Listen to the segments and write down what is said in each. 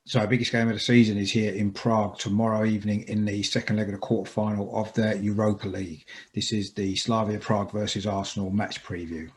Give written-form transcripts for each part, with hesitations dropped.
So our biggest game of the season is here in Prague tomorrow evening in the second leg of the quarter-final of the Europa League. This is the Slavia Prague versus Arsenal match preview.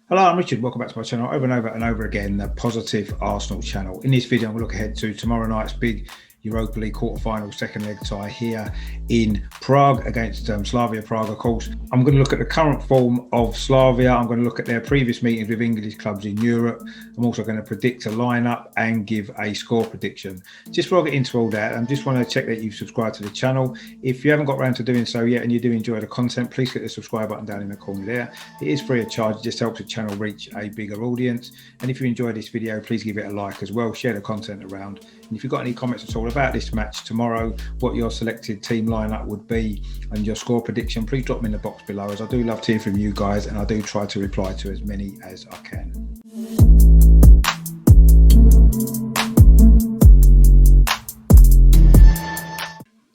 Hello, I'm Richard. Welcome back to my channel. Over and over again, the Positive Arsenal channel. In this video, I'm going to look ahead to tomorrow night's big Europa League quarter-final second leg tie here in Prague against Slavia Prague, of course. I'm going to look at the current form of Slavia. I'm going to look at their previous meetings with English clubs in Europe. I'm also going to predict a lineup and give a score prediction. Just before I get into all that, I just want to check that you've subscribed to the channel. If you haven't got around to doing so yet and you do enjoy the content, please click the subscribe button down in the corner there. It is free of charge. It just helps the channel reach a bigger audience. And if you enjoyed this video, please give it a like as well. Share the content around. And if you've got any comments at all about this match tomorrow, what your selected team lineup would be and your score prediction, please drop them in the box below, as I do love to hear from you guys and I do try to reply to as many as I can.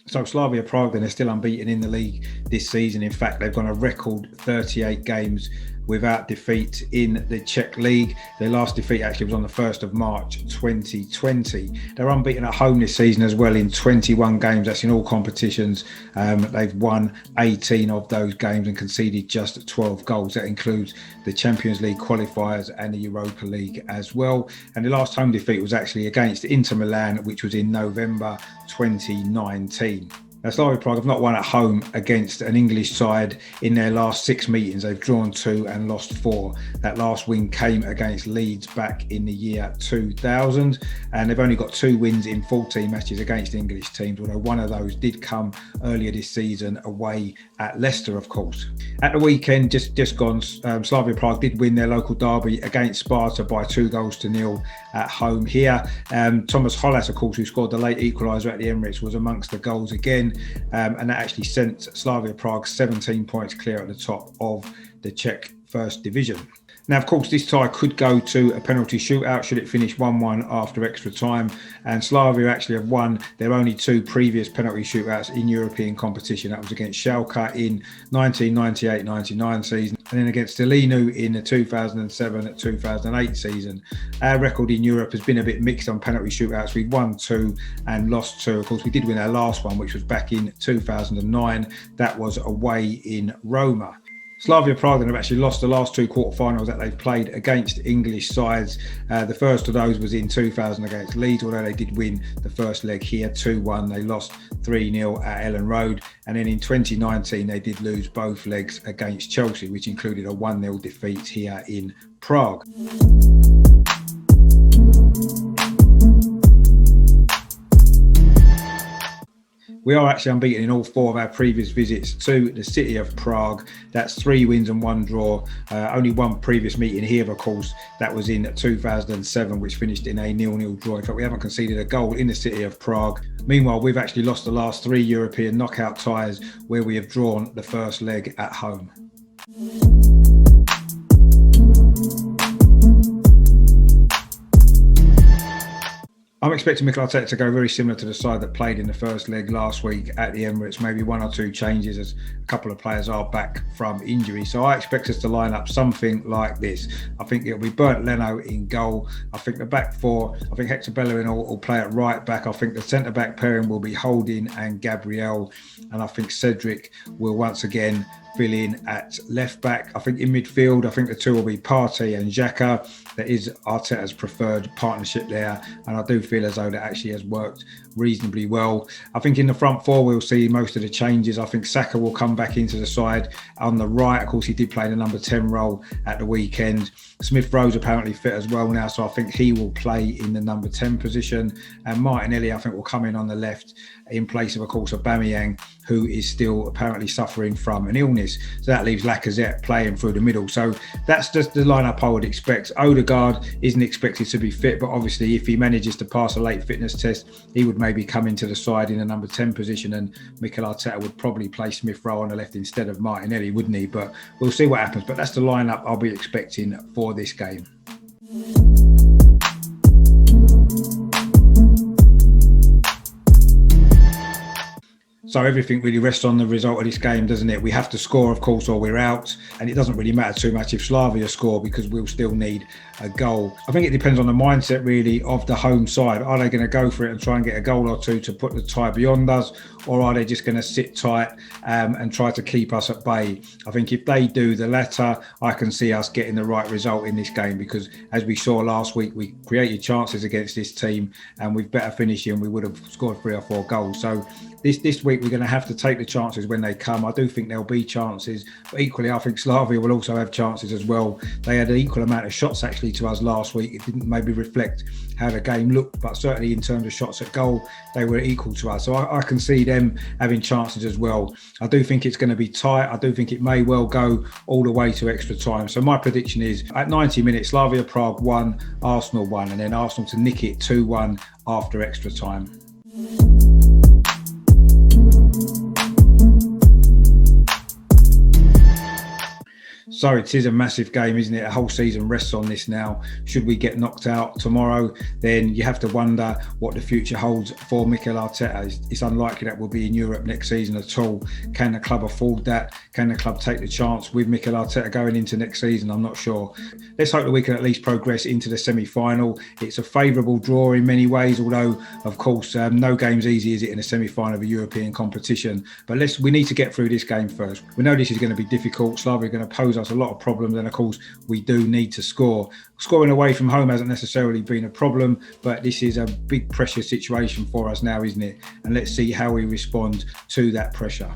So Slavia Prague, then, are still unbeaten in the league this season. In fact, they've gone a record 38 games without defeat in the Czech League. Their last defeat actually was on the 1st of March 2020. They're unbeaten at home this season as well in 21 games. That's in all competitions. They've won 18 of those games and conceded just 12 goals. That includes the Champions League qualifiers and the Europa League as well. And the last home defeat was actually against Inter Milan, which was in November 2019. Now, Slavia Prague have not won at home against an English side in their last 6 meetings. They've drawn 2 and lost 4. That last win came against Leeds back in the year 2000. And they've only got 2 wins in 14 matches against English teams, although one of those did come earlier this season away at Leicester, of course. At the weekend, just gone, Slavia Prague did win their local derby against Sparta by 2-0 at home here. Thomas Hollas, of course, who scored the late equaliser at the Emirates, was amongst the goals again. And that actually sent Slavia Prague 17 points clear at the top of the Czech First Division. Now, of course, this tie could go to a penalty shootout should it finish 1-1 after extra time. And Slavia actually have won their only 2 previous penalty shootouts in European competition. That was against Schalke in 1998-99 season and then against Delinu in the 2007-2008 season. Our record in Europe has been a bit mixed on penalty shootouts. We've won 2 and lost 2. Of course, we did win our last one, which was back in 2009. That was away in Roma. Slavia Prague have actually lost the last 2 quarterfinals that they've played against English sides. The first of those was in 2000 against Leeds, although they did win the first leg here 2-1. They lost 3-0 at Ellen Road. And then in 2019, they did lose both legs against Chelsea, which included a 1-0 defeat here in Prague. We are actually unbeaten in all 4 of our previous visits to the city of Prague. That's 3 wins and 1 draw. Only 1 previous meeting here, of course. That was in 2007, which finished in a 0-0 draw. In fact, we haven't conceded a goal in the city of Prague. Meanwhile, we've actually lost the last 3 European knockout ties where we have drawn the first leg at home. I'm expecting Mikel Arteta to go very similar to the side that played in the first leg last week at the Emirates, maybe 1 or 2 changes as a couple of players are back from injury. So I expect us to line up something like this. I think it'll be Bernd Leno in goal. I think the back 4, I think Hector Bellerin will play at right back. I think the centre-back pairing will be Holding and Gabriel. And I think Cedric will once again fill in at left back. I think in midfield, I think the 2 will be Partey and Xhaka. That is Arteta's preferred partnership there, and I do feel as though that actually has worked reasonably well. I think in the front 4 we'll see most of the changes. I think Saka will come back into the side on the right. Of course, he did play the number 10 role at the weekend. Smith Rowe's apparently fit as well now, so I think he will play in the number 10 position. And Martinelli, I think, will come in on the left in place of course, Aubameyang, who is still apparently suffering from an illness. So that leaves Lacazette playing through the middle. So that's just the lineup I would expect. Odegaard isn't expected to be fit, but obviously if he manages to pass a late fitness test, he would maybe come into the side in the number 10 position, and Mikel Arteta would probably play Smith Rowe on the left instead of Martinelli, wouldn't he? But we'll see what happens. But that's the lineup I'll be expecting for this game. So everything really rests on the result of this game, doesn't it? We have to score, of course, or we're out. And it doesn't really matter too much if Slavia score, because we'll still need a goal. I think it depends on the mindset, really, of the home side. Are they going to go for it and try and get a goal or two to put the tie beyond us? Or are they just going to sit tight and try to keep us at bay? I think if they do the latter, I can see us getting the right result in this game, because as we saw last week, we created chances against this team and with better finishing, we would have scored 3 or 4 goals. So this week, we're going to have to take the chances when they come. I do think there'll be chances, but equally, I think Slavia will also have chances as well. They had an equal amount of shots actually to us last week. It didn't maybe reflect how the game looked, but certainly in terms of shots at goal, they were equal to us. So I can see them having chances as well. I do think it's going to be tight. I do think it may well go all the way to extra time. So my prediction is at 90 minutes, Slavia Prague 1, Arsenal 1, and then Arsenal to nick it 2-1 after extra time. So it is a massive game, isn't it? A whole season rests on this now. Should we get knocked out tomorrow, then you have to wonder what the future holds for Mikel Arteta. It's unlikely that we'll be in Europe next season at all. Can the club afford that? Can the club take the chance with Mikel Arteta going into next season? I'm not sure. Let's hope that we can at least progress into the semi-final. It's a favourable draw in many ways, although, of course, no game's easy, is it, in a semi-final of a European competition? But we need to get through this game first. We know this is going to be difficult. Slavia are going to pose us a lot of problems, and of course we do need to score. Scoring away from home hasn't necessarily been a problem, but this is a big pressure situation for us now, isn't it? And let's see how we respond to that pressure.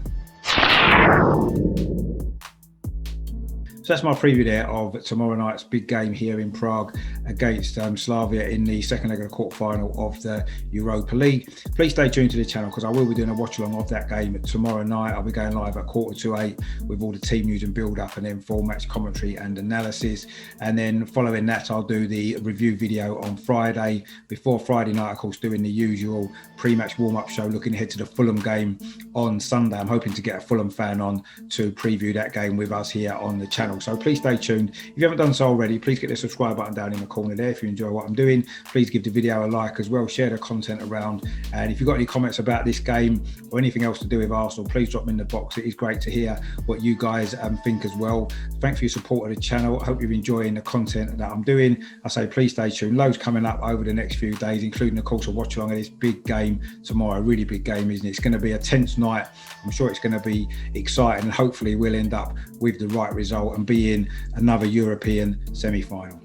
So that's my preview there of tomorrow night's big game here in Prague against Slavia in the second leg of the quarterfinal of the Europa League. Please stay tuned to the channel, because I will be doing a watch along of that game tomorrow night. I'll be going live at 7:45 with all the team news and build up, and then full match commentary and analysis. And then following that, I'll do the review video on Friday. Before Friday night, of course, doing the usual pre-match warm-up show, looking ahead to the Fulham game on Sunday. I'm hoping to get a Fulham fan on to preview that game with us here on the channel. So please stay tuned. If you haven't done so already, please get the subscribe button down in the corner there. If you enjoy what I'm doing, please give the video a like as well. Share the content around. And if you've got any comments about this game or anything else to do with Arsenal, please drop them in the box. It is great to hear what you guys think as well. Thanks for your support of the channel. I hope you're enjoying the content that I'm doing. I say please stay tuned. Loads coming up over the next few days, including, of course, a watch along of this big game tomorrow. Really big game, isn't it? It's going to be a tense night. I'm sure it's going to be exciting, and hopefully we'll end up with the right result and be in another European semi-final.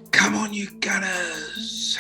Come on, you Gunners!